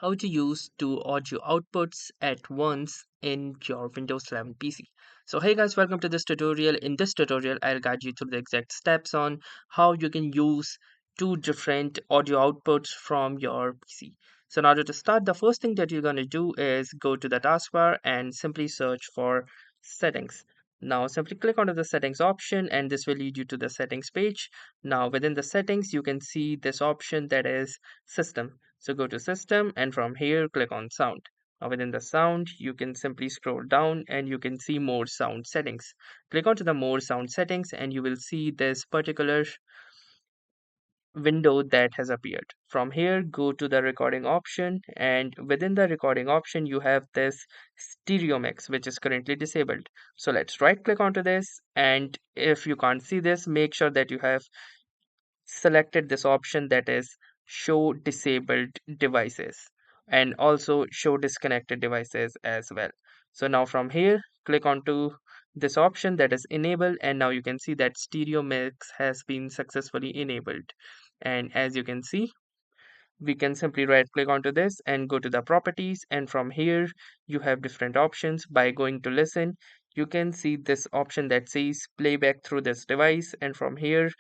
how to use two audio outputs at once in your Windows 11 PC. So hey guys, welcome to this tutorial. In this tutorial, I'll guide you through the exact steps on how you can use two different audio outputs from your PC. So in order to start, the first thing that you're going to do is go to the taskbar and simply search for settings. Now simply click onto the settings option and this will lead you to the settings page. Now within the settings, you can see this option that is system. So go to system and from here click on sound. Now within the sound, you can simply scroll down and you can see more sound settings. Click onto the more sound settings and you will see this particular window that has appeared. From here, go to the recording option and within the recording option, you have this stereo mix which is currently disabled. So let's right click onto this and if you can't see this, make sure that you have selected this option that is show disabled devices and also show disconnected devices as well. So now from here click onto this option that is enabled and now you can see that stereo mix has been successfully enabled. And as you can see, we can simply right click onto this and go to the properties and from here you have different options. By going to listen, you can see this option that says playback through this device and from here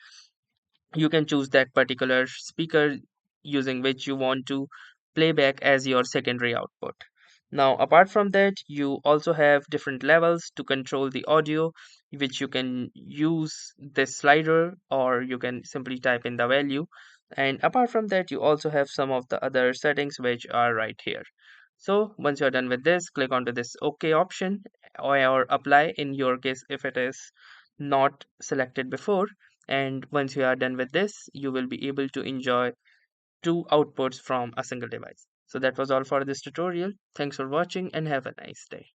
you can choose that particular speaker using which you want to play back as your secondary output. Now, apart from that, you also have different levels to control the audio, which you can use this slider or you can simply type in the value. And apart from that, you also have some of the other settings which are right here. So once you're done with this, click onto this OK option or apply in your case if it is not selected before. And once you are done with this, you will be able to enjoy two outputs from a single device. So that was all for this tutorial. Thanks for watching and have a nice day.